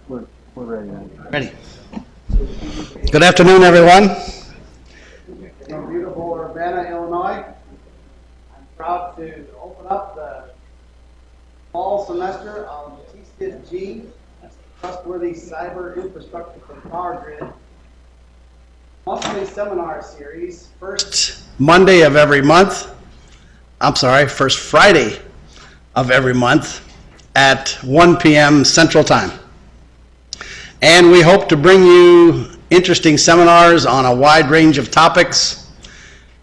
We're ready now. Ready. Good afternoon, everyone. From beautiful Urbana, Illinois. I'm proud to open up the fall semester of TCIPG, Trustworthy Cyber Infrastructure for Power Grid, monthly seminar series. First Monday of every month. First Friday of every month at 1 p.m. Central Time. And we hope to bring you interesting seminars on a wide range of topics.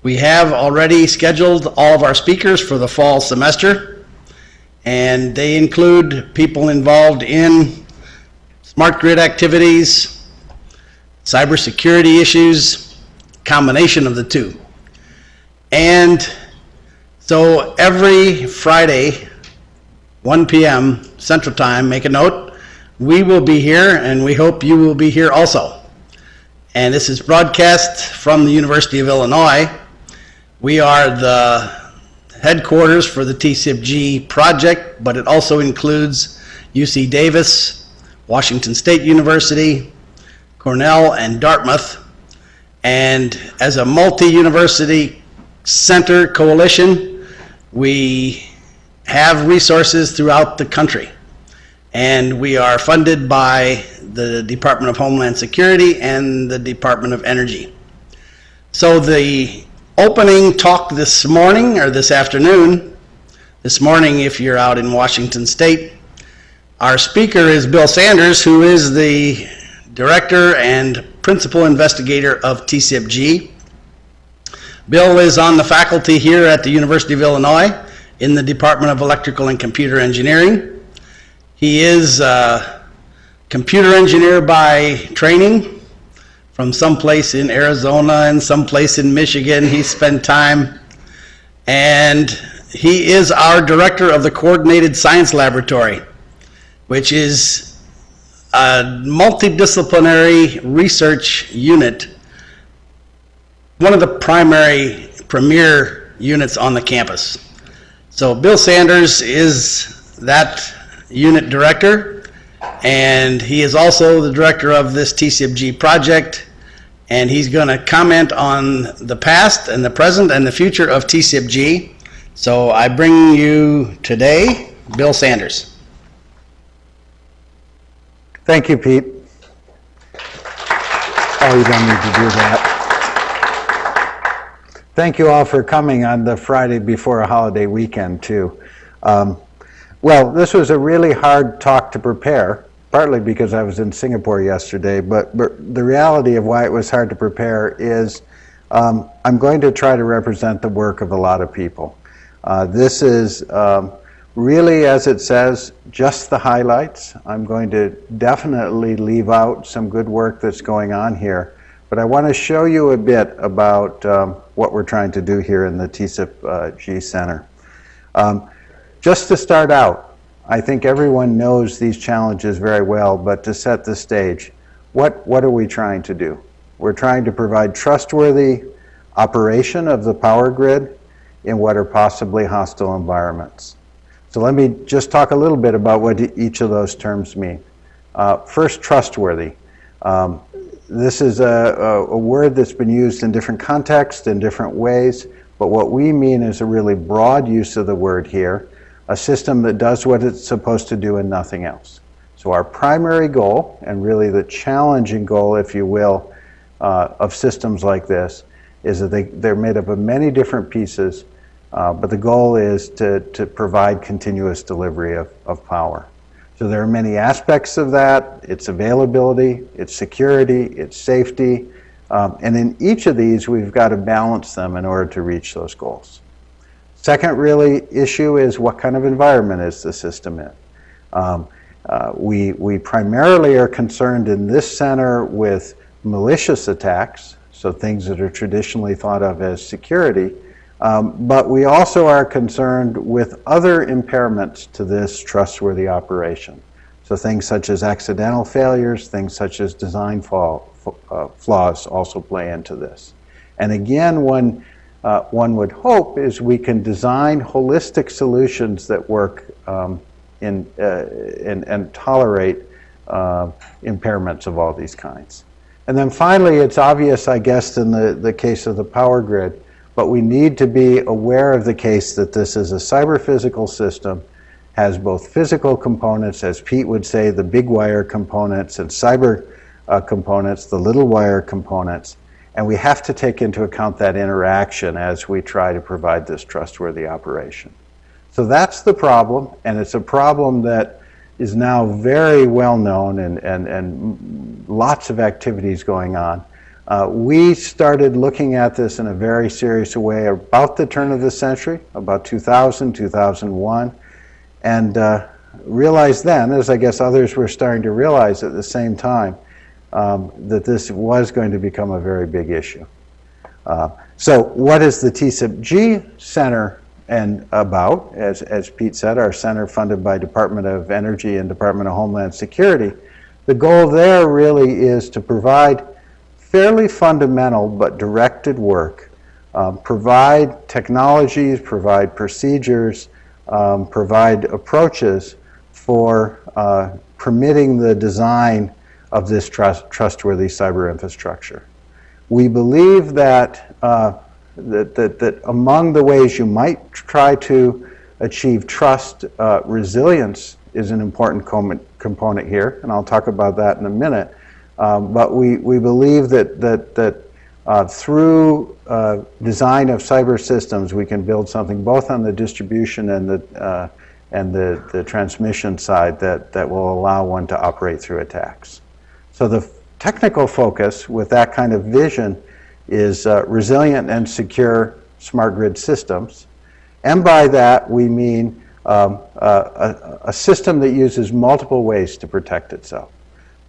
We have already scheduled all of our speakers for the fall semester, and they include people involved in smart grid activities, cybersecurity issues, combination of the two. And so every Friday, 1 p.m. Central Time, make a note, we will be here, and we hope you will be here also. And this is broadcast from the University of Illinois. We are the headquarters for the TCIPG project, but it also includes UC Davis, Washington State University, Cornell, and Dartmouth. And as a multi-university center coalition, we have resources throughout the country. And we are funded by the Department of Homeland Security and the Department of Energy. So the opening talk this morning, or this afternoon, this morning if you're out in Washington State, our speaker is Bill Sanders, who is the Director and Principal Investigator of TCIPG. Bill is on the faculty here at the University of Illinois in the Department of Electrical and Computer Engineering. He is a computer engineer by training from someplace in Arizona and someplace in Michigan. He spent time, and he is our director of the Coordinated Science Laboratory, which is a multidisciplinary research unit, one of the premier units on the campus. So Bill Sanders is that unit director, and he is also the director of this TCIPG project, and he's going to comment on the past and the present and the future of TCIPG. So I bring you today Bill Sanders. Thank you, Pete. Oh, you don't need to do that. Thank you all for coming on the Friday before a holiday weekend, too. Well, this was a really hard talk to prepare, partly because I was in Singapore yesterday, but the reality of why it was hard to prepare is I'm going to try to represent the work of a lot of people. This is really, as it says, just the highlights. I'm going to definitely leave out some good work that's going on here, but I want to show you a bit about what we're trying to do here in the TCIPG Center. Just to start out, I think everyone knows these challenges very well, but to set the stage, what are we trying to do? We're trying to provide trustworthy operation of the power grid in what are possibly hostile environments. So let me just talk a little bit about what each of those terms mean. First, trustworthy. This is a word that's been used in different contexts, in different ways, but what we mean is a really broad use of the word here, a system that does what it's supposed to do and nothing else. So our primary goal, and really the challenging goal, if you will, of systems like this, is that they're made up of many different pieces, but the goal is to provide continuous delivery of power. So there are many aspects of that. It's availability, it's security, it's safety, and in each of these we've got to balance them in order to reach those goals. Second really issue is what kind of environment is the system in. We primarily are concerned in this center with malicious attacks, so things that are traditionally thought of as security, but we also are concerned with other impairments to this trustworthy operation. So things such as accidental failures, things such as design flaws also play into this. And again, one would hope is we can design holistic solutions that work and tolerate impairments of all these kinds. And then finally, it's obvious, I guess, in the case of the power grid, but we need to be aware of the case that this is a cyber-physical system, has both physical components, as Pete would say, the big wire components, and cyber components, the little wire components, and we have to take into account that interaction as we try to provide this trustworthy operation. So that's the problem, and it's a problem that is now very well known and lots of activities going on. We started looking at this in a very serious way about the turn of the century, about 2000, 2001, and realized then, as I guess others were starting to realize at the same time, that this was going to become a very big issue. So what is the TCIPG Center and about? As Pete said, our center funded by Department of Energy and Department of Homeland Security. The goal there really is to provide fairly fundamental but directed work, provide technologies, provide procedures, provide approaches for permitting the design of this trustworthy cyber infrastructure. We believe that, that among the ways you might try to achieve trust, resilience is an important component here, and I'll talk about that in a minute. But we believe that through design of cyber systems, we can build something both on the distribution and the transmission side that will allow one to operate through attacks. So the technical focus with that kind of vision is resilient and secure smart grid systems. And by that, we mean a system that uses multiple ways to protect itself.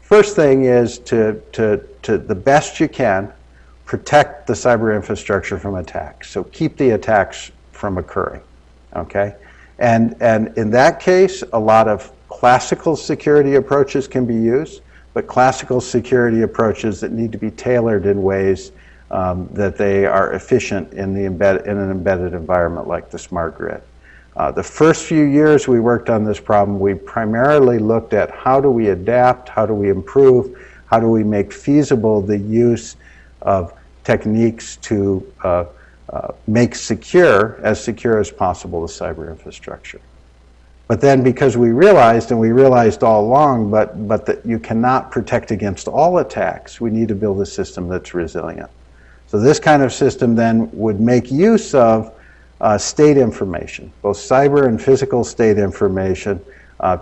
First thing is to the best you can, protect the cyber infrastructure from attacks. So keep the attacks from occurring, okay? And in that case, a lot of classical security approaches can be used, but classical security approaches that need to be tailored in ways that they are efficient in an embedded environment like the smart grid. The first few years we worked on this problem, we primarily looked at how do we adapt, how do we improve, how do we make feasible the use of techniques to make secure as possible the cyber infrastructure. But then because we realized, and we realized all along, but that you cannot protect against all attacks, we need to build a system that's resilient. So this kind of system then would make use of state information, both cyber and physical state information,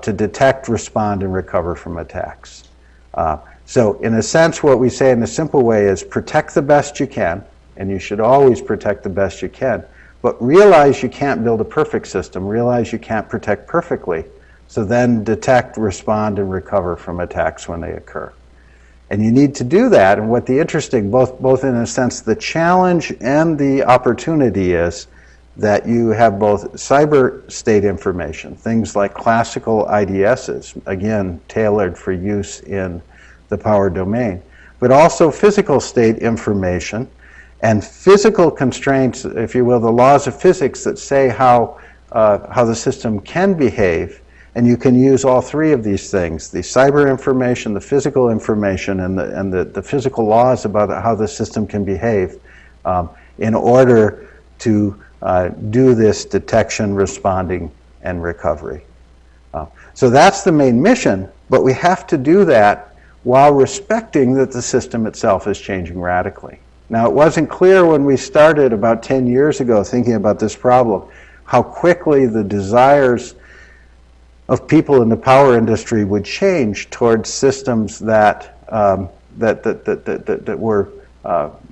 to detect, respond, and recover from attacks. So in a sense, what we say in a simple way is protect the best you can, and you should always protect the best you can, but realize you can't build a perfect system, realize you can't protect perfectly, so then detect, respond, and recover from attacks when they occur. And you need to do that, and what the interesting, both in a sense the challenge and the opportunity is that you have both cyber state information, things like classical IDSs, again, tailored for use in the power domain, but also physical state information and physical constraints, if you will, the laws of physics that say how the system can behave. And you can use all three of these things, the cyber information, the physical information, and the physical laws about how the system can behave in order to do this detection, responding, and recovery. So that's the main mission, but we have to do that while respecting that the system itself is changing radically. Now, it wasn't clear when we started about 10 years ago thinking about this problem, how quickly the desires of people in the power industry would change towards systems that were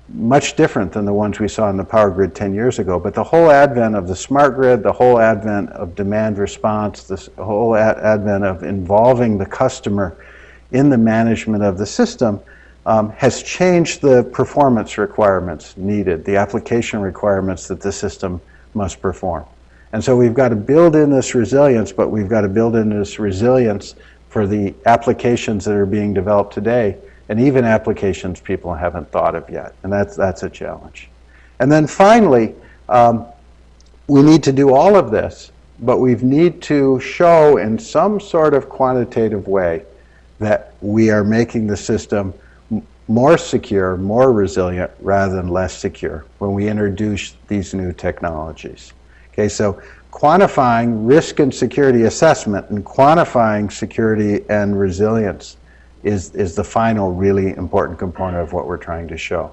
much different than the ones we saw in the power grid 10 years ago. But the whole advent of the smart grid, the whole advent of demand response, the whole advent of involving the customer in the management of the system has changed the performance requirements needed, the application requirements that the system must perform. And so we've got to build in this resilience, but we've got to build in this resilience for the applications that are being developed today, and even applications people haven't thought of yet, and that's a challenge. And then finally, we need to do all of this, but we need to show in some sort of quantitative way that we are making the system more secure, more resilient, rather than less secure when we introduce these new technologies. Okay, so quantifying risk and security assessment and quantifying security and resilience is the final really important component of what we're trying to show.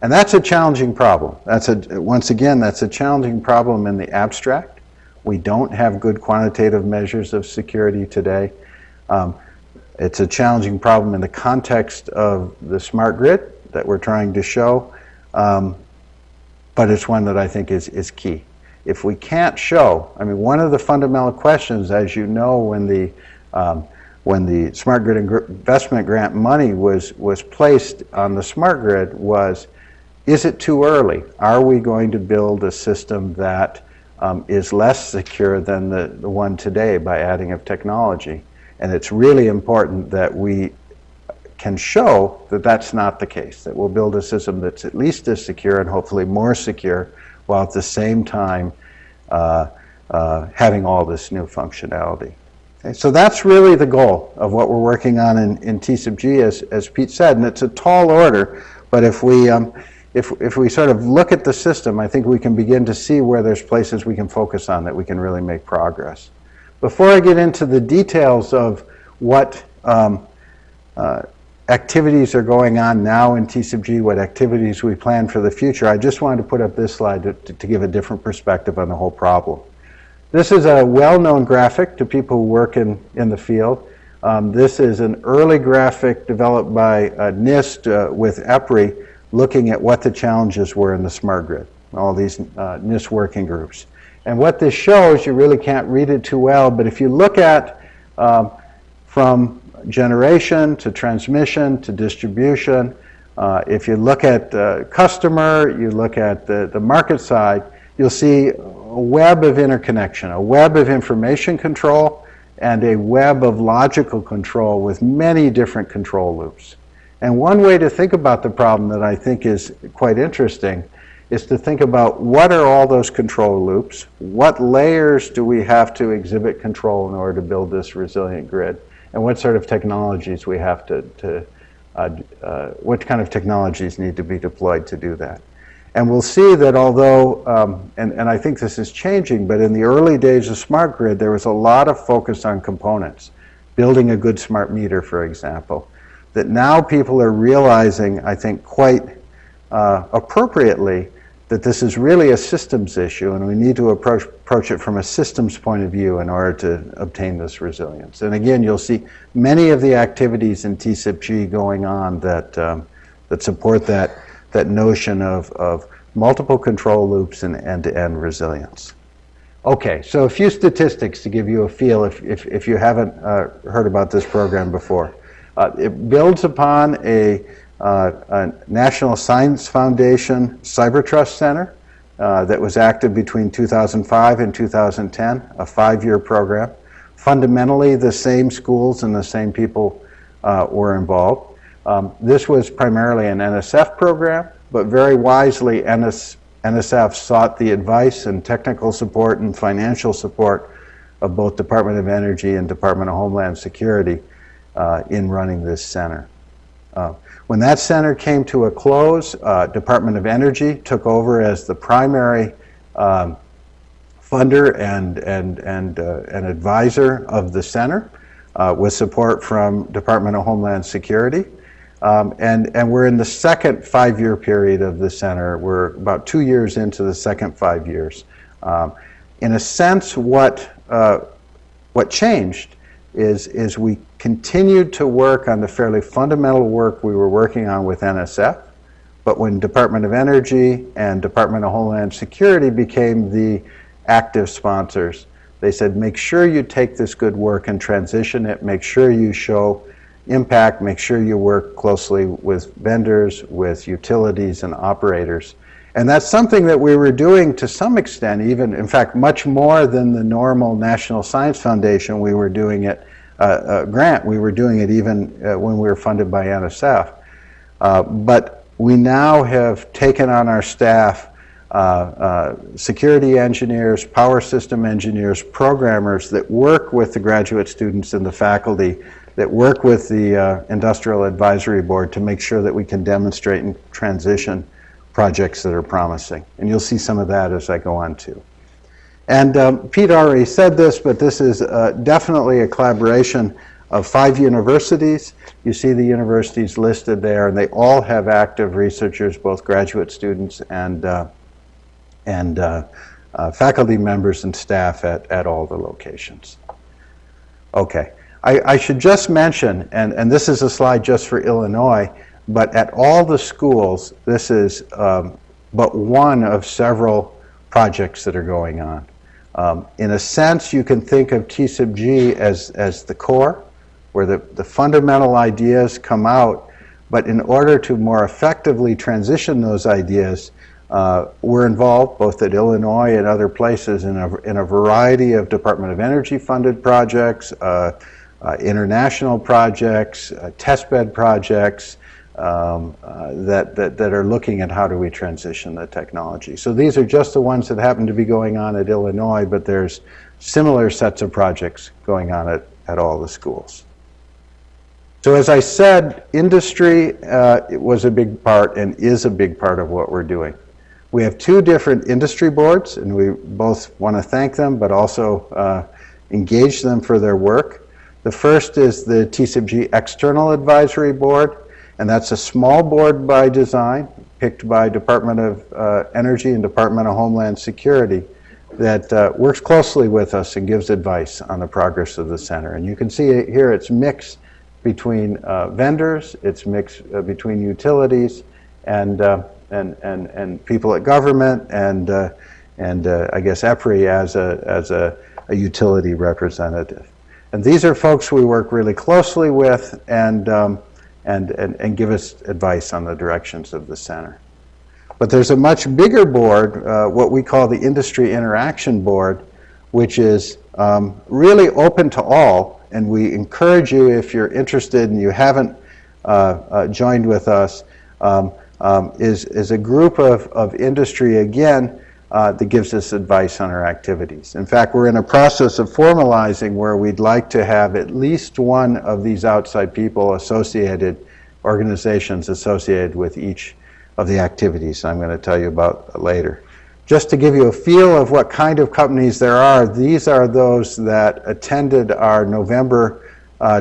And that's a challenging problem. Once again, that's a challenging problem in the abstract. We don't have good quantitative measures of security today. It's a challenging problem in the context of the smart grid that we're trying to show, but it's one that I think is key. If we can't show, I mean, one of the fundamental questions, as you know, when the Smart Grid Investment Grant money was placed on the smart grid was, is it too early? Are we going to build a system that is less secure than the one today by adding of technology? And it's really important that we can show that that's not the case, that we'll build a system that's at least as secure and hopefully more secure, while at the same time having all this new functionality. Okay, so that's really the goal of what we're working on in TCIPG, as Pete said, and it's a tall order, but if we sort of look at the system, I think we can begin to see where there's places we can focus on that we can really make progress. Before I get into the details of what activities are going on now in TCIPG, what activities we plan for the future, I just wanted to put up this slide to give a different perspective on the whole problem. This is a well-known graphic to people who work in the field. This is an early graphic developed by NIST with EPRI, looking at what the challenges were in the smart grid, all these NIST working groups. And what this shows, you really can't read it too well, but if you look at from generation to transmission to distribution, if you look at customer, you look at the market side, you'll see a web of interconnection, a web of information control, and a web of logical control with many different control loops. And one way to think about the problem that I think is quite interesting is to think about what are all those control loops, what layers do we have to exhibit control in order to build this resilient grid, and what sort of technologies we have what kind of technologies need to be deployed to do that. And we'll see that although, and I think this is changing, but in the early days of smart grid, there was a lot of focus on components, building a good smart meter, for example, that now people are realizing, I think quite appropriately, that this is really a systems issue and we need to approach it from a systems point of view in order to obtain this resilience. And again, you'll see many of the activities in TCIPG going on that support that notion of multiple control loops and end-to-end resilience. Okay, so a few statistics to give you a feel if you haven't heard about this program before. It builds upon a National Science Foundation Cyber Trust Center that was active between 2005 and 2010, a 5-year program. Fundamentally, the same schools and the same people were involved. This was primarily an NSF program, but very wisely NSF sought the advice and technical support and financial support of both Department of Energy and Department of Homeland Security in running this center. When that center came to a close, Department of Energy took over as the primary funder and advisor of the center, with support from Department of Homeland Security. And we're in the second 5-year period of the center. We're about 2 years into the second 5 years. In a sense, what changed is we continued to work on the fairly fundamental work we were working on with NSF, but when Department of Energy and Department of Homeland Security became the active sponsors, they said, make sure you take this good work and transition it, make sure you show impact, make sure you work closely with vendors, with utilities and operators. And that's something that we were doing to some extent, even, in fact, much more than the normal National Science Foundation. We were doing it, grant, we were doing it even when we were funded by NSF. But we now have taken on our staff security engineers, power system engineers, programmers that work with the graduate students and the faculty that work with the Industrial Advisory Board to make sure that we can demonstrate and transition projects that are promising. And you'll see some of that as I go on too. And Pete already said this, but this is definitely a collaboration of 5 universities. You see the universities listed there, and they all have active researchers, both graduate students and faculty members and staff at all the locations. Okay, I should just mention, and this is a slide just for Illinois, but at all the schools, this is but one of several projects that are going on. In a sense, you can think of TCIPG as the core, where the fundamental ideas come out, but in order to more effectively transition those ideas, we're involved both at Illinois and other places in a variety of Department of Energy funded projects, international projects, testbed projects that are looking at how do we transition the technology. So these are just the ones that happen to be going on at Illinois, but there's similar sets of projects going on at all the schools. So as I said, industry was a big part and is a big part of what we're doing. We have 2 different industry boards, and we both want to thank them, but also engage them for their work. The first is the TCIPG External Advisory Board, and that's a small board by design, picked by Department of Energy and Department of Homeland Security, that works closely with us and gives advice on the progress of the center. And you can see here it's mixed between vendors, it's mixed between utilities and people at government, and I guess EPRI as a utility representative. And these are folks we work really closely with and give us advice on the directions of the center. But there's a much bigger board, what we call the Industry Interaction Board, which is really open to all, and we encourage you, if you're interested and you haven't joined with us, is a group of industry, again, that gives us advice on our activities. In fact, we're in a process of formalizing where we'd like to have at least one of these outside people associated, organizations associated with each of the activities I'm going to tell you about later. Just to give you a feel of what kind of companies there are, these are those that attended our November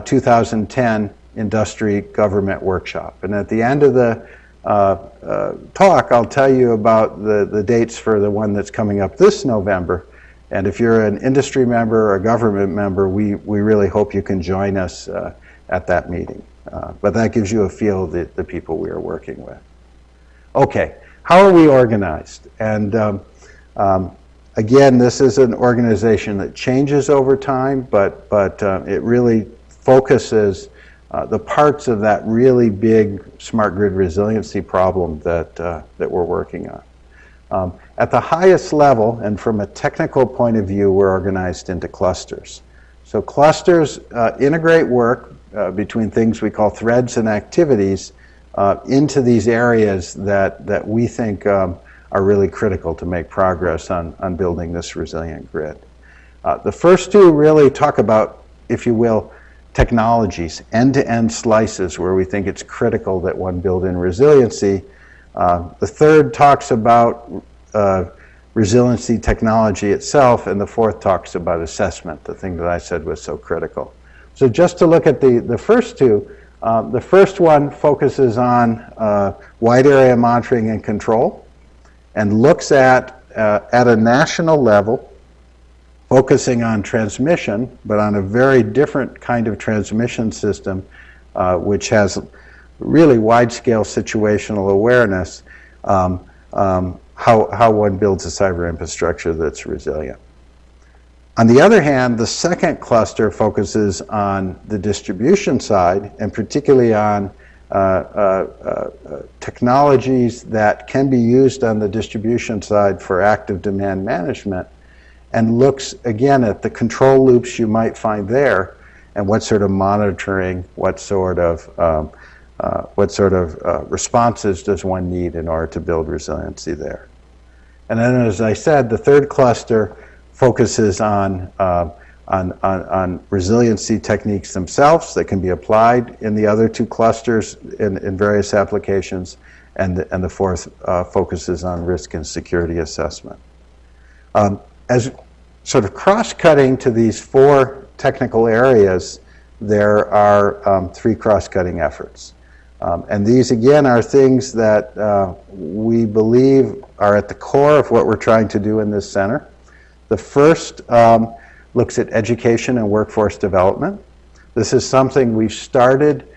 2010 Industry Government Workshop. And at the end of the talk, I'll tell you about the dates for the one that's coming up this November. And if you're an industry member or a government member, we really hope you can join us at that meeting. But that gives you a feel of the people we are working with. Okay, how are we organized? And again, this is an organization that changes over time, but it really focuses the parts of that really big smart grid resiliency problem that we're working on. At the highest level, and from a technical point of view, we're organized into clusters. So clusters integrate work between things we call threads and activities into these areas that we think are really critical to make progress on building this resilient grid. The first 2 really talk about, if you will, technologies, end-to-end slices where we think it's critical that one build in resiliency. The third talks about resiliency technology itself, and the fourth talks about assessment, the thing that I said was so critical. So just to look at the first 2, the first one focuses on wide area monitoring and control, and looks at a national level, focusing on transmission, but on a very different kind of transmission system, which has really wide-scale situational awareness, how one builds a cyber infrastructure that's resilient. On the other hand, the second cluster focuses on the distribution side, and particularly on technologies that can be used on the distribution side for active demand management, and looks again at the control loops you might find there, and what sort of monitoring, what sort of responses does one need in order to build resiliency there. And then, as I said, the third cluster focuses on on resiliency techniques themselves that can be applied in the other two clusters in various applications, and the fourth focuses on risk and security assessment. As sort of cross-cutting to these four technical areas, there are three cross-cutting efforts. And these, again, are things that we believe are at the core of what we're trying to do in this center. The first looks at education and workforce development. This is something we've started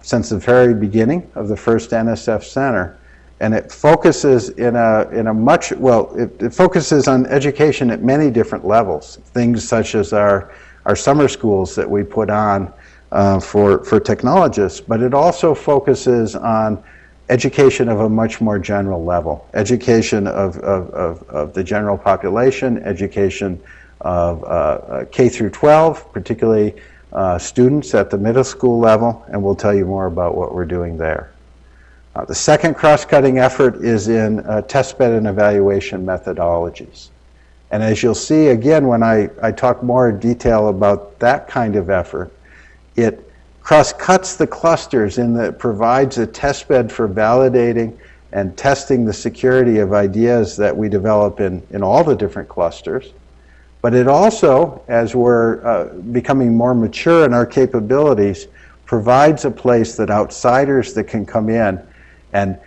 since the very beginning of the first NSF Center. And it focuses it focuses on education at many different levels. Things such as our summer schools that we put on for technologists, but it also focuses on education of a much more general level. Education of the general population, education of K through 12, particularly students at the middle school level, and we'll tell you more about what we're doing there. The second cross-cutting effort is in testbed and evaluation methodologies. And as you'll see, again, when I talk more in detail about that kind of effort, it cross-cuts the clusters in that it provides a testbed for validating and testing the security of ideas that we develop in all the different clusters. But it also, as we're becoming more mature in our capabilities, provides a place that outsiders that can come in and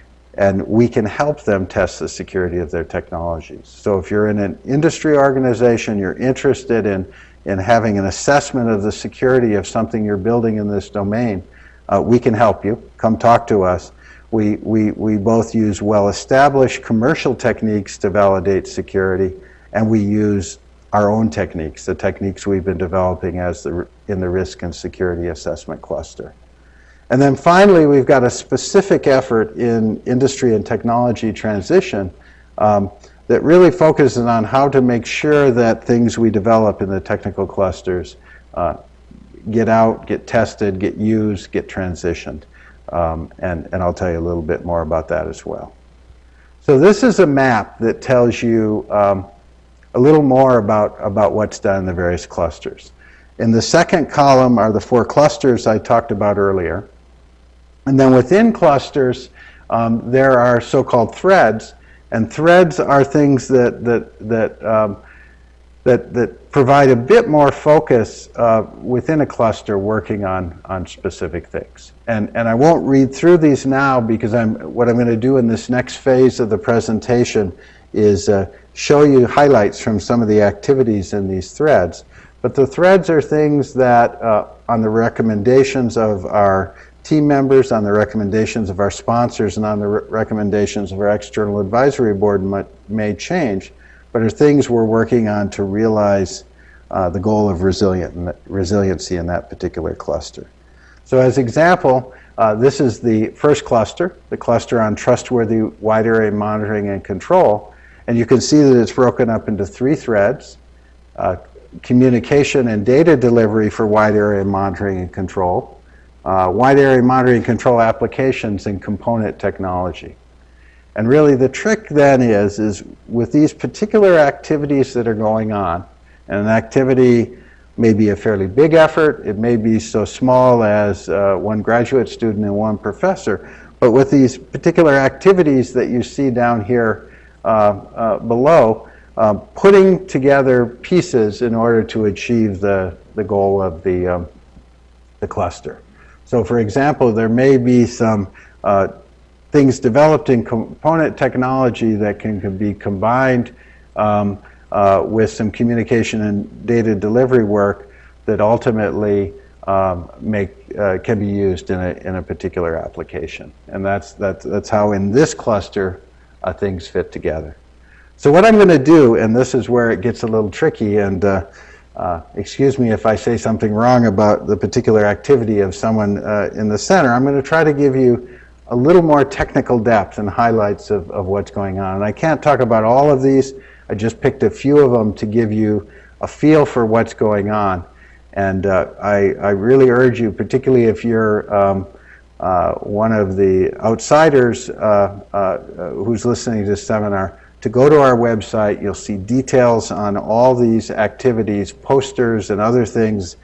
we can help them test the security of their technologies. So if you're in an industry organization, you're interested in having an assessment of the security of something you're building in this domain, we can help you. Come talk to us. We both use well-established commercial techniques to validate security, and we use our own techniques, the techniques we've been developing in the risk and security assessment cluster. And then finally, we've got a specific effort in industry and technology transition that really focuses on how to make sure that things we develop in the technical clusters get out, get tested, get used, get transitioned. And I'll tell you a little bit more about that as well. So this is a map that tells you a little more about what's done in the various clusters. In the second column are the four clusters I talked about earlier. And then within clusters, there are so-called threads, and threads are things that provide a bit more focus within a cluster working on specific things. And I won't read through these now because what I'm going to do in this next phase of the presentation is show you highlights from some of the activities in these threads. But the threads are things that, on the recommendations of our team members, on the recommendations of our sponsors, and on the recommendations of our external advisory board may change, but are things we're working on to realize the goal of resiliency in that particular cluster. So as example, this is the first cluster, the cluster on trustworthy wide area monitoring and control, and you can see that it's broken up into three threads: communication and data delivery for wide area monitoring and control, wide area monitoring and control applications, and component technology. And really the trick then is with these particular activities that are going on, and an activity may be a fairly big effort, it may be so small as one graduate student and one professor, but with these particular activities that you see down here below, putting together pieces in order to achieve the goal of the cluster. So for example, there may be some things developed in component technology that can be combined with some communication and data delivery work that ultimately can be used in a particular application. And that's how in this cluster things fit together. So what I'm going to do, and this is where it gets a little tricky, and excuse me if I say something wrong about the particular activity of someone in the center, I'm going to try to give you a little more technical depth and highlights of what's going on. And I can't talk about all of these. I just picked a few of them to give you a feel for what's going on. And I really urge you, particularly if you're one of the outsiders who's listening to this seminar, to go to our website. You'll see details on all these activities, posters and other things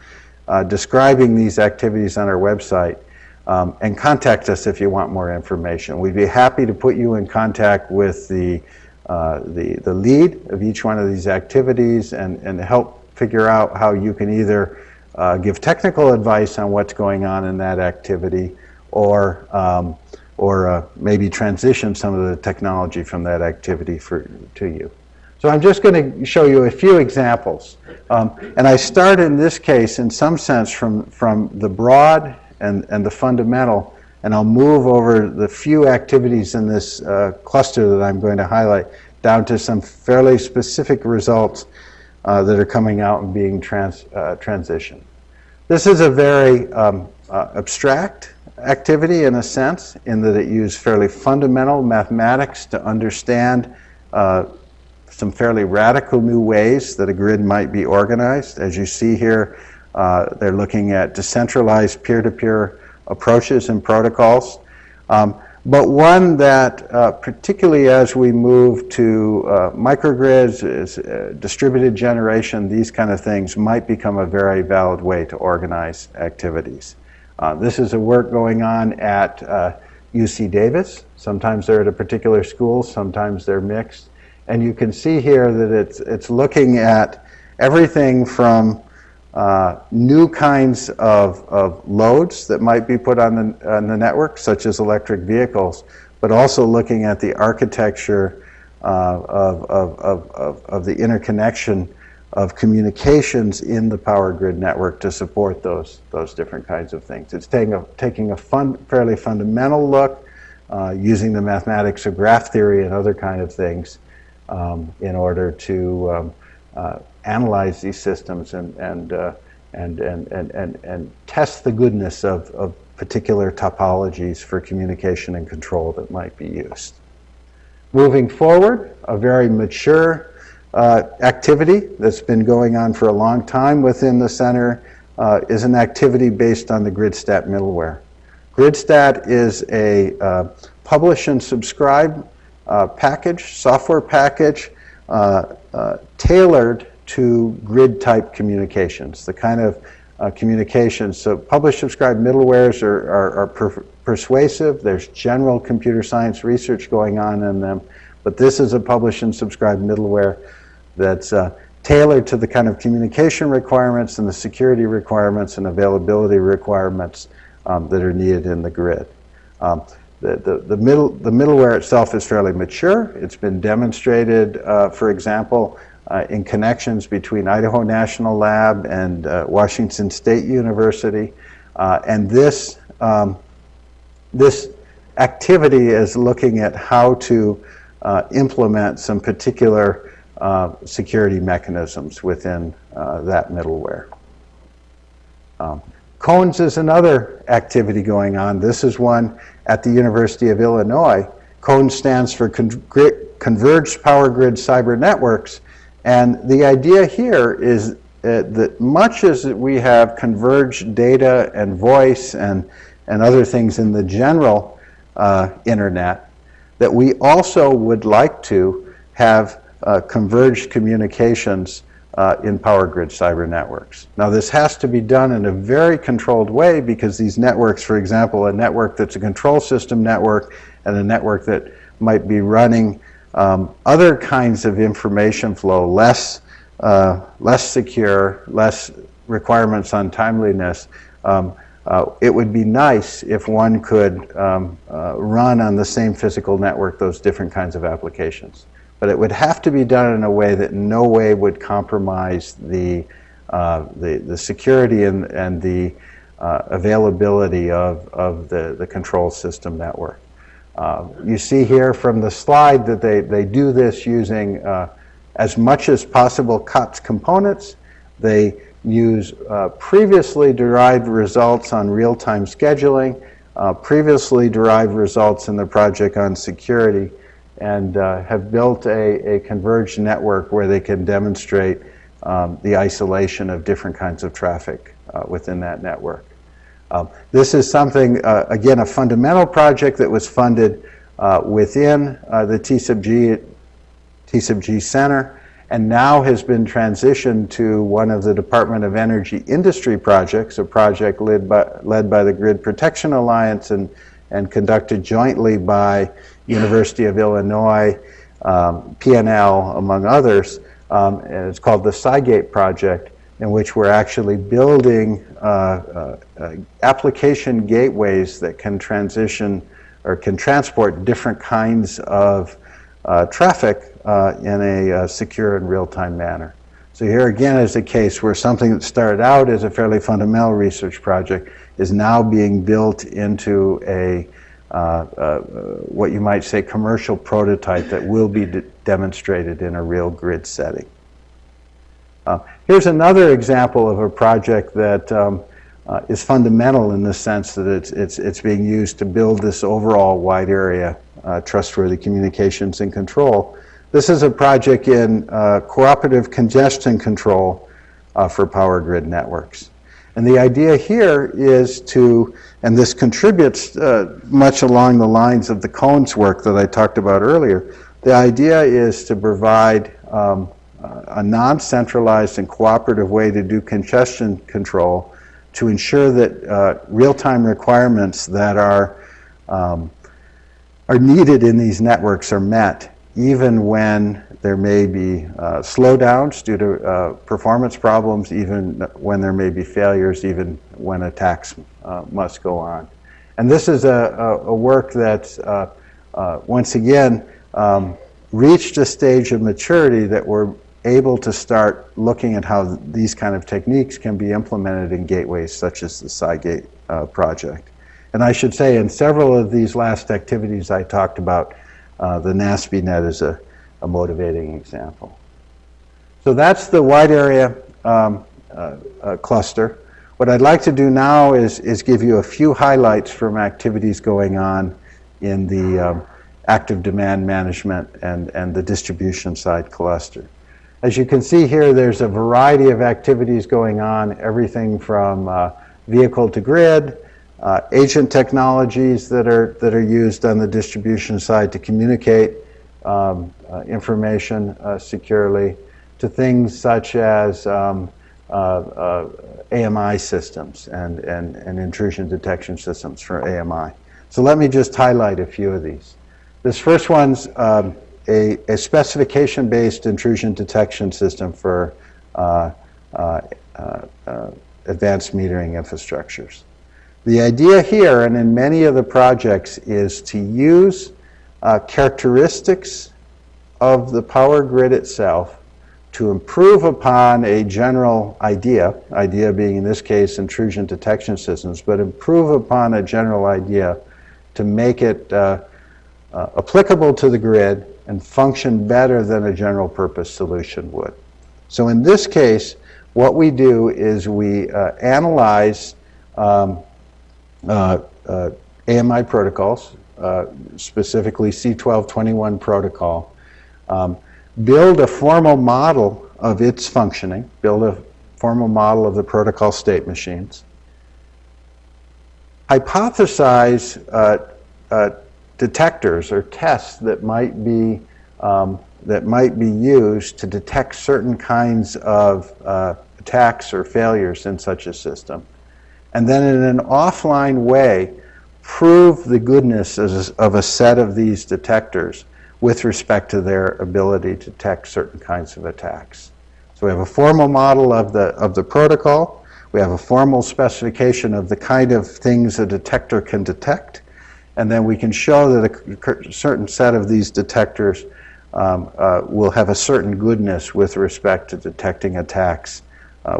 describing these activities on our website. And contact us if you want more information. We'd be happy to put you in contact with the lead of each one of these activities and help figure out how you can either give technical advice on what's going on in that activity or maybe transition some of the technology from that activity to you. So I'm just going to show you a few examples. And I start in this case, in some sense, from the broad and the fundamental, and I'll move over the few activities in this cluster that I'm going to highlight down to some fairly specific results that are coming out and being transitioned. This is a very abstract activity in a sense, in that it uses fairly fundamental mathematics to understand some fairly radical new ways that a grid might be organized. As you see here, they're looking at decentralized peer-to-peer approaches and protocols. But one that, particularly as we move to microgrids, distributed generation, these kind of things, might become a very valid way to organize activities. This is a work going on at UC Davis. Sometimes they're at a particular school, sometimes they're mixed. And you can see here that it's looking at everything from new kinds of loads that might be put on the network, such as electric vehicles, but also looking at the architecture of the interconnection of communications in the power grid network to support those different kinds of things. It's taking a fairly fundamental look, using the mathematics of graph theory and other kind of things in order to analyze these systems and test the goodness of particular topologies for communication and control that might be used. Moving forward, a very mature activity that's been going on for a long time within the center is an activity based on the GridStat middleware. GridStat is a publish and subscribe package, software package, tailored to grid-type communications, the kind of communications. So publish, subscribe middlewares are persuasive. There's general computer science research going on in them, but this is a publish and subscribe middleware that's tailored to the kind of communication requirements and the security requirements and availability requirements that are needed in the grid. The middleware itself is fairly mature. It's been demonstrated, for example, in connections between Idaho National Lab and Washington State University. And this activity is looking at how to implement some particular security mechanisms within that middleware. Cones is another activity going on. This is one at the University of Illinois. CONES stands for Converged Power Grid Cyber Networks. And the idea here is that much as we have converged data and voice and other things in the general internet, that we also would like to have converged communications in power grid cyber networks. Now this has to be done in a very controlled way, because these networks, for example, a network that's a control system network and a network that might be running other kinds of information flow, less secure, less requirements on timeliness. It would be nice if one could run on the same physical network those different kinds of applications. But it would have to be done in a way that in no way would compromise the security and the availability of the control system network. You see here from the slide that they do this using as much as possible COTS components. They use previously derived results on real-time scheduling, previously derived results in the project on security, and have built a converged network where they can demonstrate the isolation of different kinds of traffic within that network. This is something, again, a fundamental project that was funded within the TCIPG TCIPG Center, and now has been transitioned to one of the Department of Energy industry projects, a project led by the Grid Protection Alliance and conducted jointly by University of Illinois, PNL, among others. And it's called the SciGate project, in which we're actually building application gateways that can transition or can transport different kinds of traffic in a secure and real-time manner. So here again is a case where something that started out as a fairly fundamental research project is now being built into a what you might say commercial prototype that will be demonstrated in a real grid setting. Here's another example of a project that is fundamental in the sense that it's being used to build this overall wide area trustworthy communications and control. This is a project in cooperative congestion control for power grid networks. And the idea here is to, and this contributes much along the lines of the cones work that I talked about earlier, the idea is to provide a non-centralized and cooperative way to do congestion control to ensure that real-time requirements that are needed in these networks are met, even when there may be slowdowns due to performance problems, even when there may be failures, even when attacks must go on. And this is a work that's, once again, reached a stage of maturity that we're able to start looking at how these kind of techniques can be implemented in gateways such as the SciGate project. And I should say in several of these last activities I talked about, the NASP net is a motivating example. So that's the wide area cluster. What I'd like to do now is give you a few highlights from activities going on in the active demand management and the distribution side cluster. As you can see here, there's a variety of activities going on, everything from vehicle to grid, agent technologies that are used on the distribution side to communicate information securely, to things such as AMI systems and intrusion detection systems for AMI. So let me just highlight a few of these. This first one's a specification-based intrusion detection system for advanced metering infrastructures. The idea here, and in many of the projects, is to use characteristics of the power grid itself to improve upon a general idea being in this case intrusion detection systems, but improve upon a general idea to make it applicable to the grid and function better than a general purpose solution would. So in this case, what we do is we analyze AMI protocols, specifically C1221 protocol, build a formal model of its functioning, build a formal model of the protocol state machines, hypothesize detectors or tests that might be used to detect certain kinds of attacks or failures in such a system, and then in an offline way prove the goodness of a set of these detectors with respect to their ability to detect certain kinds of attacks. So we have a formal model of the protocol, we have a formal specification of the kind of things a detector can detect, and then we can show that a certain set of these detectors will have a certain goodness with respect to detecting attacks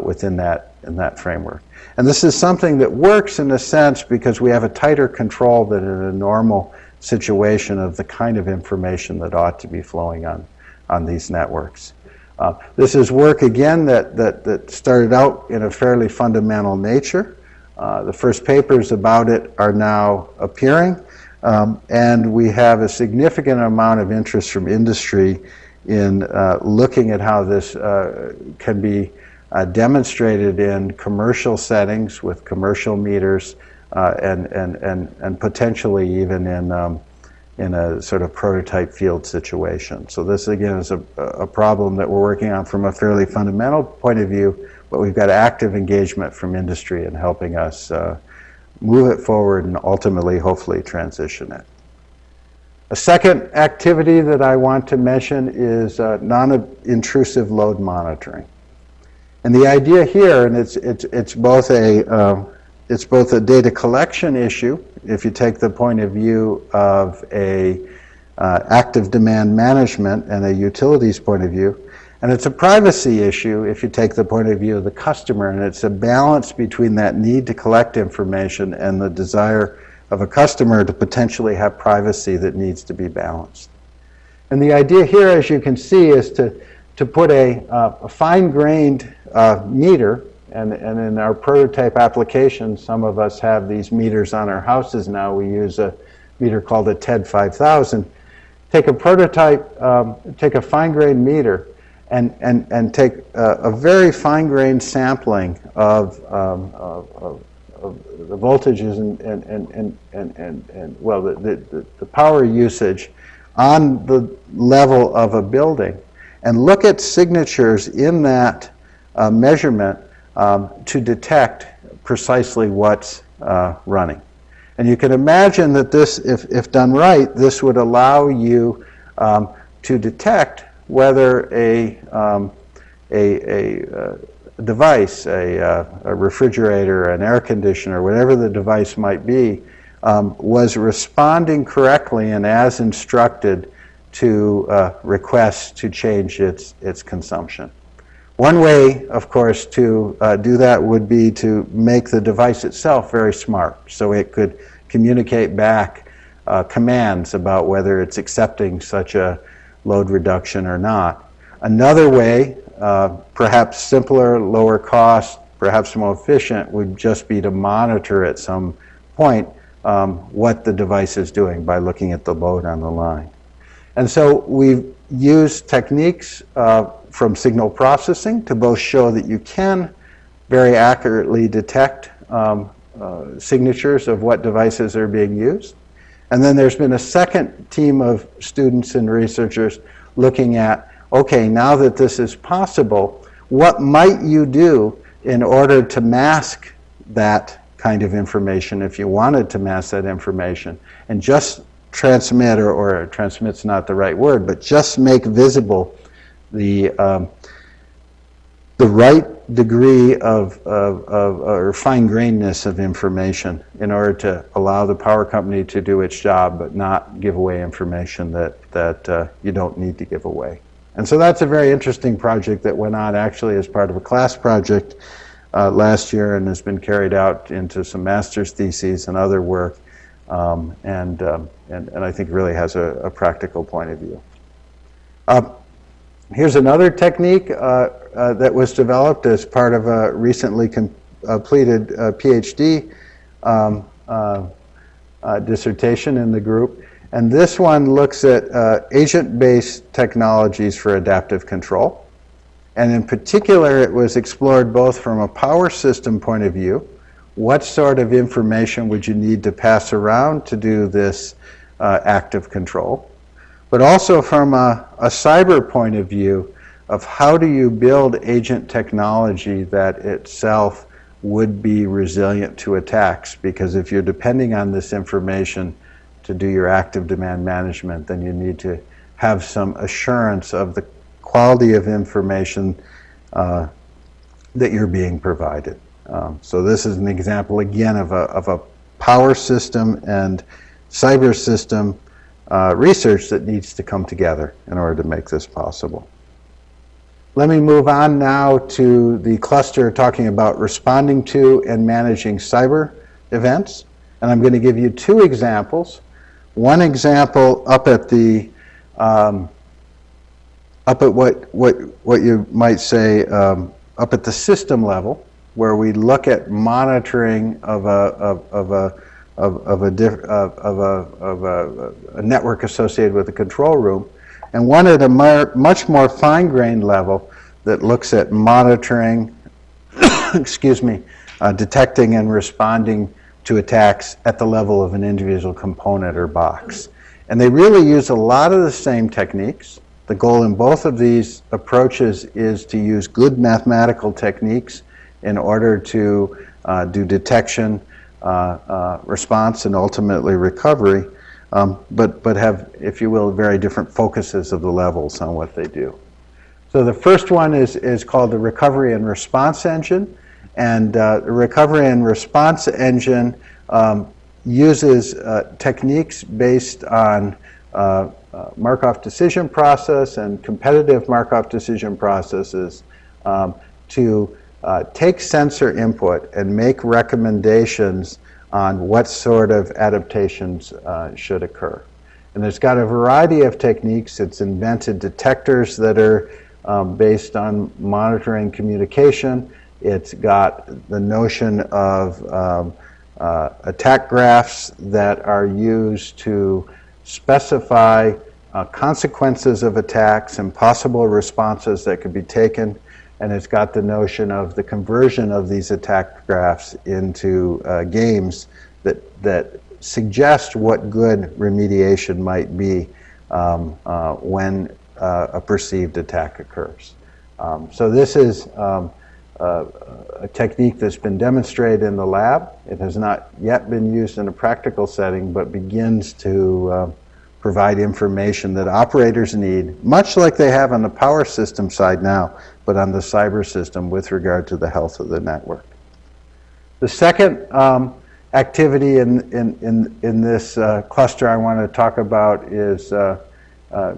within that framework. And this is something that works in a sense because we have a tighter control than in a normal situation of the kind of information that ought to be flowing on these networks. This is work, again, that started out in a fairly fundamental nature. The first papers about it are now appearing, and we have a significant amount of interest from industry in looking at how this can be demonstrated in commercial settings with commercial meters and potentially even in a sort of prototype field situation. So this again is a problem that we're working on from a fairly fundamental point of view, but we've got active engagement from industry in helping us move it forward and ultimately, hopefully, transition it. A second activity that I want to mention is non-intrusive load monitoring. And the idea here, and it's both a data collection issue, if you take the point of view of a active demand management and a utilities point of view, and it's a privacy issue if you take the point of view of the customer, and it's a balance between that need to collect information and the desire of a customer to potentially have privacy that needs to be balanced. And the idea here, as you can see, is to put a fine-grained meter, and in our prototype application, some of us have these meters on our houses now. We use a meter called a TED 5000. Take a prototype, take a fine-grained meter, and take a very fine-grained sampling of the voltages and well, the power usage on the level of a building, and look at signatures in that measurement to detect precisely what's running. And you can imagine that this, if done right, this would allow you to detect whether a device, a refrigerator, an air conditioner, whatever the device might be, was responding correctly and as instructed to requests to change its consumption. One way, of course, to do that would be to make the device itself very smart, so it could communicate back commands about whether it's accepting such a load reduction or not. Another way, perhaps simpler, lower cost, perhaps more efficient, would just be to monitor at some point what the device is doing by looking at the load on the line. And so we've used techniques from signal processing to both show that you can very accurately detect signatures of what devices are being used. And then there's been a second team of students and researchers looking at, okay, now that this is possible, what might you do in order to mask that kind of information if you wanted to mask that information and just transmit, or transmit's not the right word, but just make visible the right degree of or fine-grainedness of information in order to allow the power company to do its job but not give away information that you don't need to give away. And so that's a very interesting project that went on actually as part of a class project last year and has been carried out into some master's theses and other work, and I think really has a practical point of view. Here's another technique that was developed as part of a recently completed PhD dissertation in the group. And this one looks at agent-based technologies for adaptive control. And in particular, it was explored both from a power system point of view. What sort of information would you need to pass around to do this active control? But also from a cyber point of view of how do you build agent technology that itself would be resilient to attacks? Because if you're depending on this information to do your active demand management, then you need to have some assurance of the quality of information that you're being provided. So this is an example again of a power system and cyber system research that needs to come together in order to make this possible. Let me move on now to the cluster talking about responding to and managing cyber events. And I'm going to give you two examples. One example up at the up at what you might say up at the system level, where we look at monitoring of a network associated with the control room, and one at a much more fine-grained level that looks at monitoring, excuse me, detecting and responding to attacks at the level of an individual component or box. And they really use a lot of the same techniques. The goal in both of these approaches is to use good mathematical techniques in order to do detection, response, and ultimately recovery, but have, if you will, very different focuses of the levels on what they do. So the first one is called the recovery and response engine. And the recovery and response engine uses techniques based on Markov decision process and competitive Markov decision processes to take sensor input and make recommendations on what sort of adaptations should occur. And it's got a variety of techniques. It's invented detectors that are based on monitoring communication. It's got the notion of attack graphs that are used to specify consequences of attacks and possible responses that could be taken. And it's got the notion of the conversion of these attack graphs into games that suggest what good remediation might be when a perceived attack occurs. So this is a technique that's been demonstrated in the lab. It has not yet been used in a practical setting, but begins to provide information that operators need, much like they have on the power system side now, but on the cyber system with regard to the health of the network. The second activity in this cluster I want to talk about is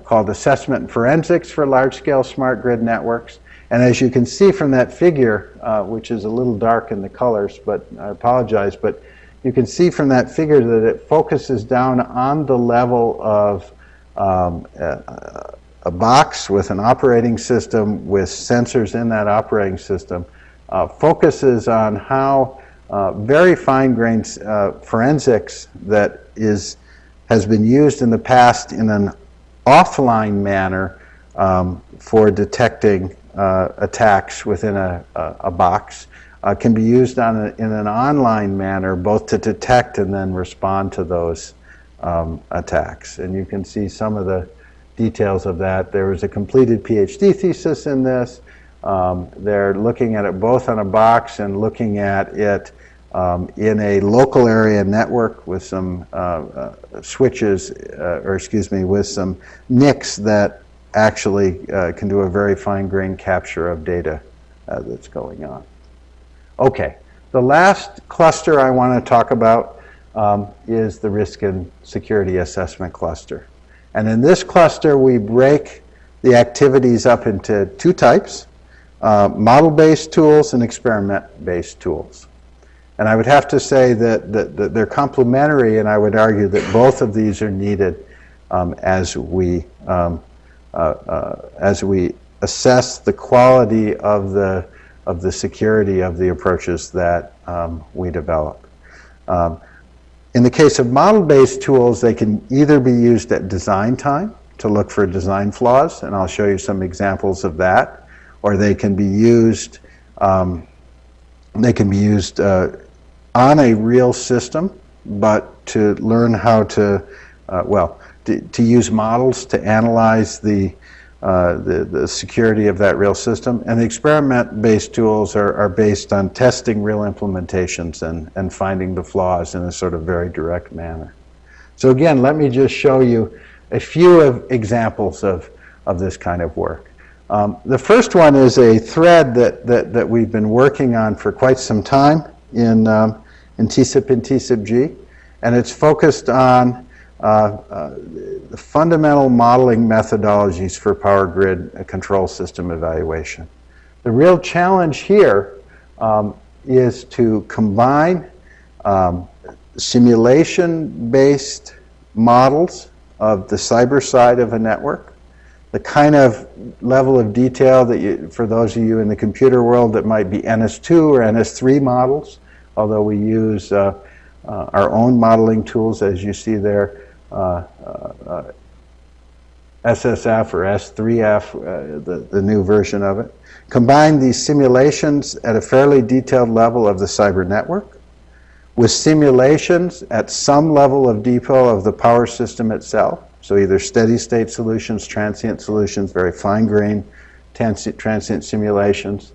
called assessment and forensics for large-scale smart grid networks. And as you can see from that figure, which is a little dark in the colors, but I apologize, but you can see from that figure that it focuses down on the level of a box with an operating system with sensors in that operating system, focuses on how very fine-grained forensics that has been used in the past in an offline manner for detecting attacks within a box can be used in an online manner both to detect and then respond to those attacks. And you can see some of the details of that. There was a completed PhD thesis in this. They're looking at it both on a box and looking at it in a local area network with some switches, with some NICs that actually can do a very fine-grained capture of data that's going on. Okay, the last cluster I want to talk about is the risk and security assessment cluster. And in this cluster, we break the activities up into two types, model-based tools and experiment-based tools. And I would have to say that they're complementary, and I would argue that both of these are needed as we assess the quality of the security of the approaches that we develop. In the case of model-based tools, they can either be used at design time to look for design flaws, and I'll show you some examples of that, or they can be used on a real system, but to learn how to use models to analyze the security of that real system. And the experiment-based tools are based on testing real implementations and finding the flaws in a sort of very direct manner. So again, let me just show you a few examples of this kind of work. The first one is a thread that we've been working on for quite some time in TCIP and TCIPG, and it's focused on the fundamental modeling methodologies for power grid control system evaluation. The real challenge here is to combine simulation-based models of the cyber side of a network, the kind of level of detail that for those of you in the computer world that might be NS2 or NS3 models, although we use our own modeling tools, as you see there, SSF or S3F, the new version of it. Combine these simulations at a fairly detailed level of the cyber network with simulations at some level of depot of the power system itself. So either steady state solutions, transient solutions, very fine-grained transient simulations,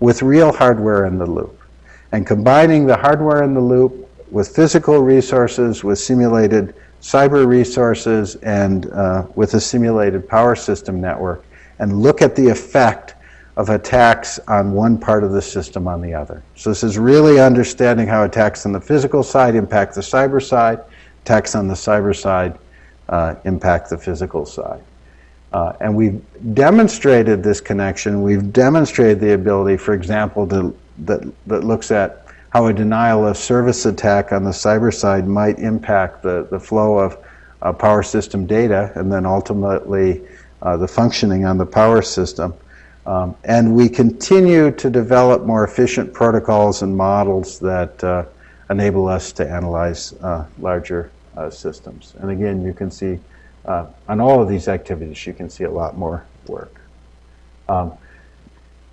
with real hardware in the loop. And combining the hardware in the loop with physical resources, with simulated cyber resources, and with a simulated power system network, and look at the effect of attacks on one part of the system on the other. So this is really understanding how attacks on the physical side impact the cyber side, attacks on the cyber side impact the physical side. And we've demonstrated this connection. We've demonstrated the ability, for example, that looks at how a denial of service attack on the cyber side might impact the flow of power system data and then ultimately the functioning on the power system. And we continue to develop more efficient protocols and models that enable us to analyze larger systems. And again, you can see on all of these activities, you can see a lot more work.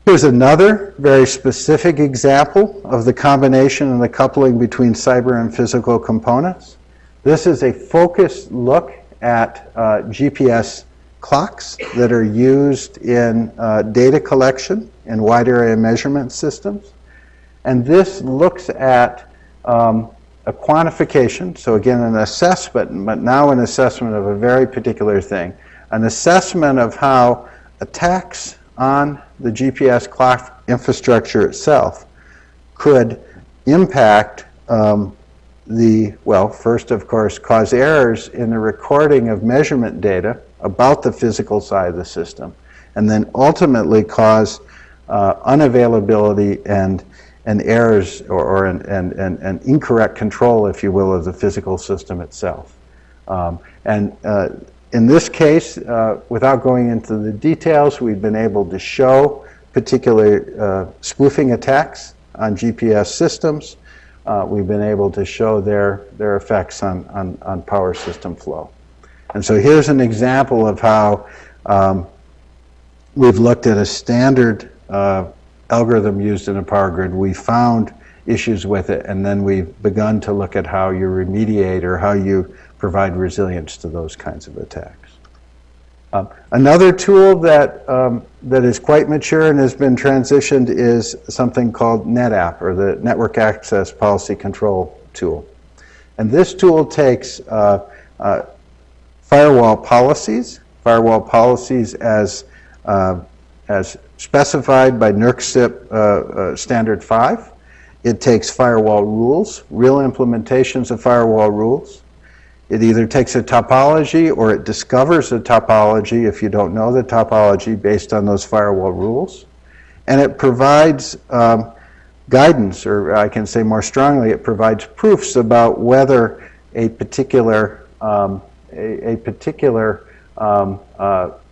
Here's another very specific example of the combination and the coupling between cyber and physical components. This is a focused look at GPS clocks that are used in data collection in wide area measurement systems. And this looks at a quantification, so again an assessment, but now an assessment of a very particular thing, an assessment of how attacks on the GPS clock infrastructure itself could impact first of course cause errors in the recording of measurement data about the physical side of the system, and then ultimately cause unavailability and errors or an incorrect control, if you will, of the physical system itself. In this case, without going into the details, we've been able to show particular spoofing attacks on GPS systems. We've been able to show their effects on power system flow. And so here's an example of how we've looked at a standard algorithm used in a power grid. We found issues with it, and then we've begun to look at how you remediate or how you provide resilience to those kinds of attacks. Another tool that is quite mature and has been transitioned is something called NetApp, or the Network Access Policy Control tool. And this tool takes firewall policies as specified by NERC Standard 5. It takes firewall rules, real implementations of firewall rules. It either takes a topology or it discovers a topology if you don't know the topology based on those firewall rules. And it provides guidance, or I can say more strongly, it provides proofs about whether a particular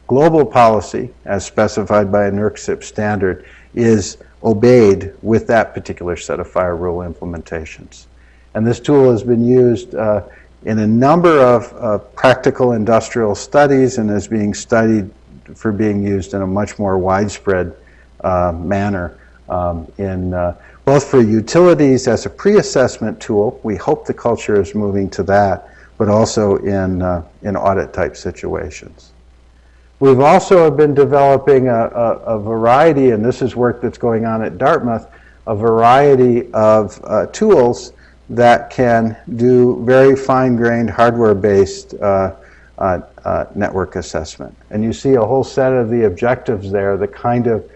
global policy, as specified by a NERC standard, is obeyed with that particular set of firewall implementations. And this tool has been used in a number of practical industrial studies and is being studied for being used in a much more widespread manner both for utilities as a pre-assessment tool. We hope the culture is moving to that, but also in audit type situations. We've also been developing a variety, and this is work that's going on at Dartmouth, a variety of tools that can do very fine-grained hardware-based network assessment. And you see a whole set of the objectives there, the kind of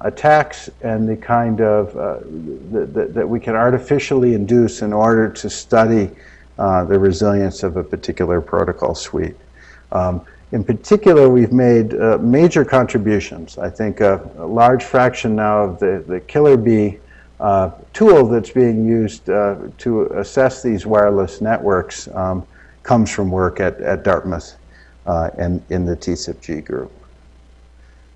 attacks and the kind of that we can artificially induce in order to study the resilience of a particular protocol suite. In particular, we've made major contributions. I think a large fraction now of the Killer Bee tool that's being used to assess these wireless networks comes from work at Dartmouth and in the TCIPG group.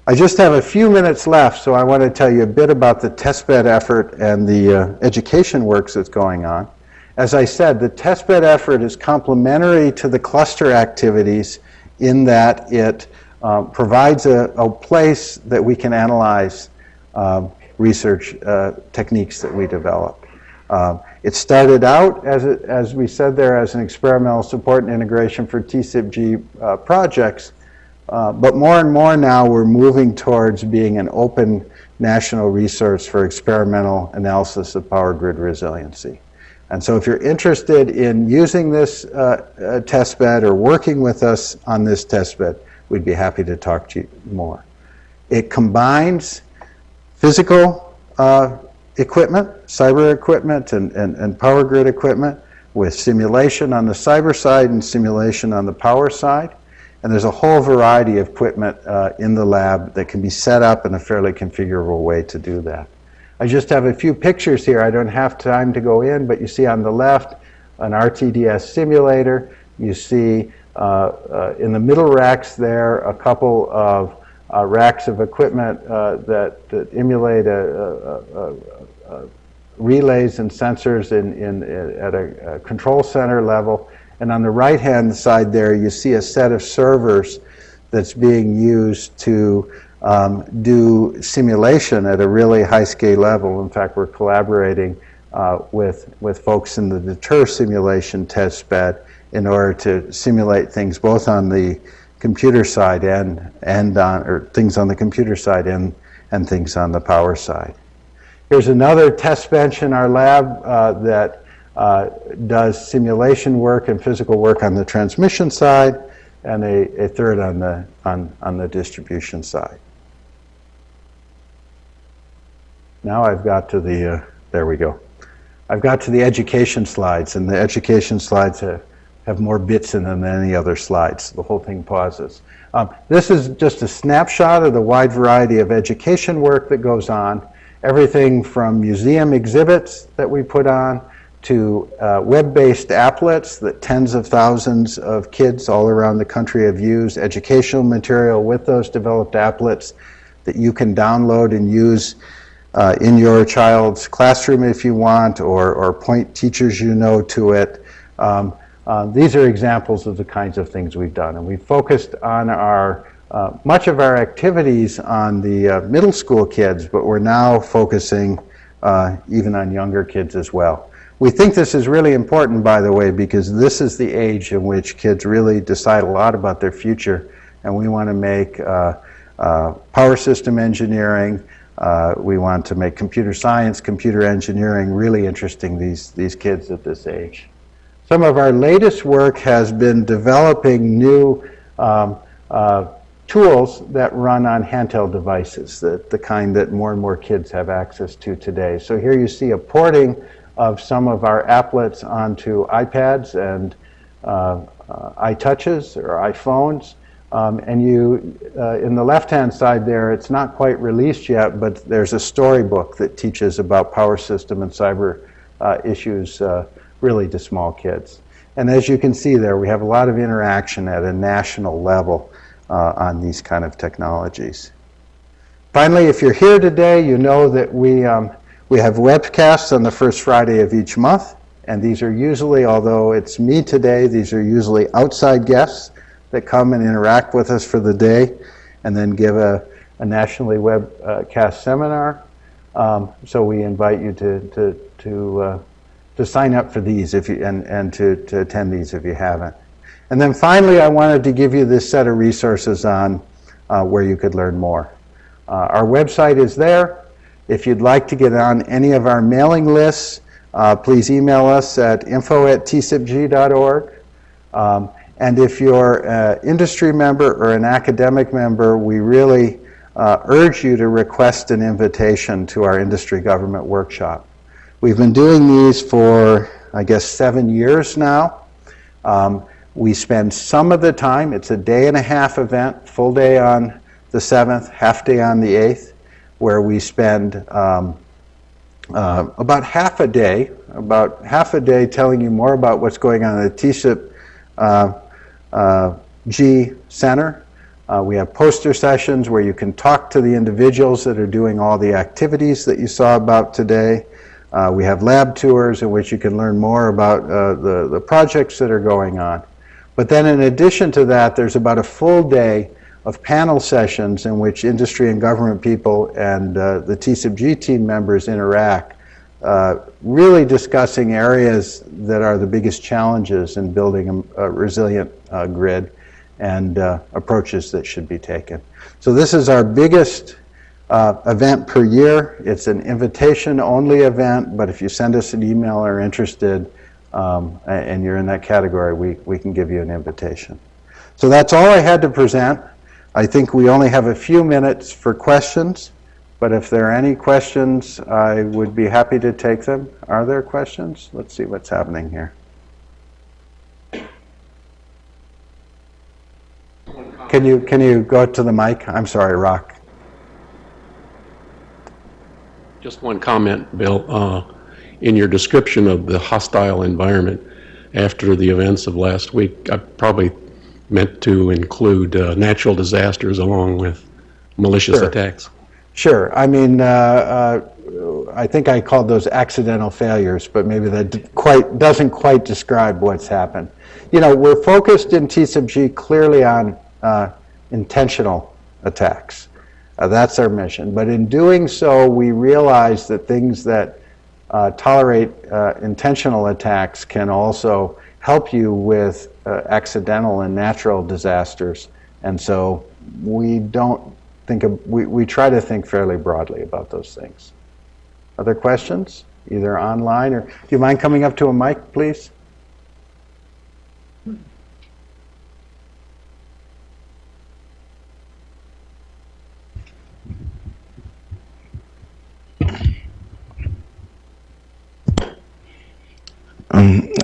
I just have a few minutes left, so I want to tell you a bit about the testbed effort and the education works that's going on. As I said, the testbed effort is complementary to the cluster activities in that it provides a place that we can analyze research techniques that we develop. It started out, as we said there, as an experimental support and integration for TCIPG projects, but more and more now we're moving towards being an open national resource for experimental analysis of power grid resiliency. And so if you're interested in using this testbed or working with us on this testbed, we'd be happy to talk to you more. It combines physical equipment, cyber equipment, and power grid equipment with simulation on the cyber side and simulation on the power side. And there's a whole variety of equipment in the lab that can be set up in a fairly configurable way to do that. I just have a few pictures here. I don't have time to go in, but you see on the left an RTDS simulator. You see in the middle racks there a couple of racks of equipment that emulate relays and sensors at a control center level. And on the right-hand side there, you see a set of servers that's being used to do simulation at a really high-scale level. In fact, we're collaborating with folks in the Deter simulation testbed in order to simulate things both on the computer side and on, or things on the computer side and things on the power side. Here's another test bench in our lab that does simulation work and physical work on the transmission side, and a third on the distribution side. Now I've got to the, there we go. I've got to the education slides, and the education slides have more bits in them than any other slides. The whole thing pauses. This is just a snapshot of the wide variety of education work that goes on. Everything from museum exhibits that we put on to web-based applets that tens of thousands of kids all around the country have used, educational material with those developed applets that you can download and use in your child's classroom if you want, or point teachers you know to it. These are examples of the kinds of things we've done, and we've focused on our much of our activities on the middle school kids, but we're now focusing even on younger kids as well. We think this is really important, by the way, because this is the age in which kids really decide a lot about their future, and we want to make power system engineering, we want to make computer science, computer engineering really interesting these kids at this age. Some of our latest work has been developing new tools that run on handheld devices, the kind that more and more kids have access to today. So here you see a porting of some of our applets onto iPads and iTouches or iPhones. And you, in the left-hand side there, it's not quite released yet, but there's a storybook that teaches about power system and cyber issues really to small kids. And as you can see there, we have a lot of interaction at a national level on these kind of technologies. Finally, if you're here today, you know that we have webcasts on the first Friday of each month, and these are usually, although it's me today, these are usually outside guests that come and interact with us for the day and then give a nationally webcast seminar. So we invite you to sign up for these if you, and to attend these if you haven't. And then finally, I wanted to give you this set of resources on where you could learn more. Our website is there. If you'd like to get on any of our mailing lists, please email us at info@tcipg.org. And if you're an industry member or an academic member, we really urge you to request an invitation to our industry government workshop. We've been doing these for, I guess, 7 years now. We spend some of the time, it's a day-and-a-half event, full day on the 7th, half day on the 8th, where we spend about half a day telling you more about what's going on at the TCIPG Center. We have poster sessions where you can talk to the individuals that are doing all the activities that you saw about today. We have lab tours in which you can learn more about the projects that are going on. But then in addition to that, there's about a full day of panel sessions in which industry and government people and the TCIPG team members interact really discussing areas that are the biggest challenges in building a resilient grid and approaches that should be taken. So this is our biggest event per year. It's an invitation-only event, but if you send us an email or are interested and you're in that category, we can give you an invitation. So that's all I had to present. I think we only have a few minutes for questions, but if there are any questions, I would be happy to take them. Are there questions? Let's see what's happening here. Can you go to the mic? I'm sorry, Rock. Just one comment, Bill. In your description of the hostile environment after the events of last week, I probably meant to include natural disasters along with malicious attacks. Sure. I mean, I think I called those accidental failures, but maybe that doesn't quite describe what's happened. You know, we're focused in TCIPG clearly on intentional attacks. That's our mission. But in doing so, we realize that things that tolerate intentional attacks can also help you with accidental and natural disasters. And so we don't think of, we try to think fairly broadly about those things. Other questions, either online or, do you mind coming up to a mic, please?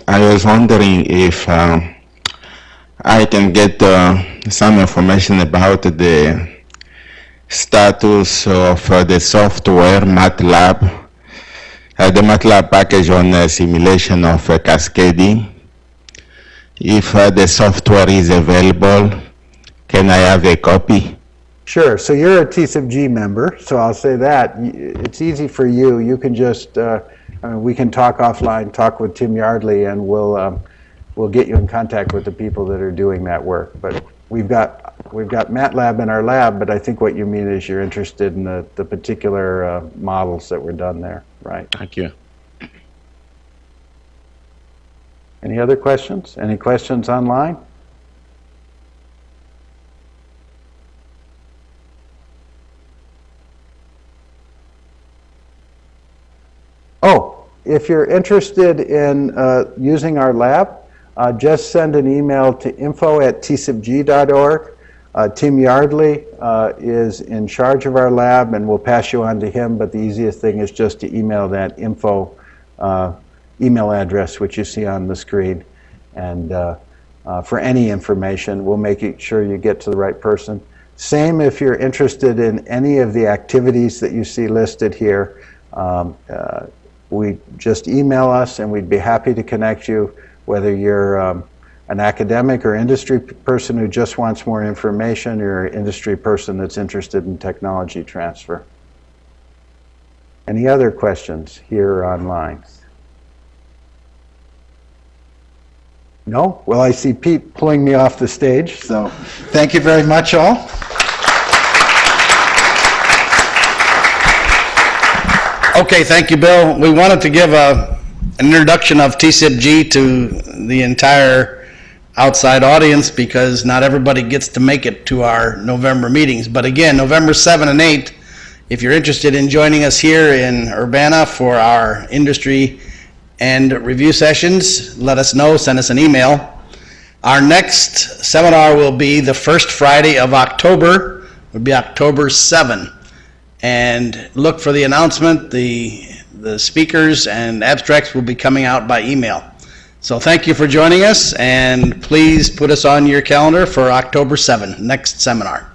I was wondering if I can get some information about the status of the software MATLAB, the MATLAB package on simulation of cascading. If the software is available, can I have a copy? Sure. So you're a TCIPG member, so I'll say that. It's easy for you. You can just, we can talk offline, talk with Tim Yardley, and we'll get you in contact with the people that are doing that work. But we've got MATLAB in our lab, but I think what you mean is you're interested in the particular models that were done there, right? Thank you. Any other questions? Any questions online? Oh, if you're interested in using our lab, just send an email to info@tcipg.org. Tim Yardley is in charge of our lab, and we'll pass you on to him, but the easiest thing is just to email that info email address, which you see on the screen. And for any information, we'll make sure you get to the right person. Same if you're interested in any of the activities that you see listed here. We just email us, and we'd be happy to connect you, whether you're an academic or industry person who just wants more information, or an industry person that's interested in technology transfer. Any other questions here or online? No? Well, I see Pete pulling me off the stage, so thank you very much, all. Okay, thank you, Bill. We wanted to give an introduction of TCIPG to the entire outside audience because not everybody gets to make it to our November meetings. But again, November 7 and 8, if you're interested in joining us here in Urbana for our industry and review sessions, let us know, send us an email. Our next seminar will be the first Friday of October, it will be October 7. And look for the announcement. The speakers and abstracts will be coming out by email. So thank you for joining us, and please put us on your calendar for October 7, next seminar.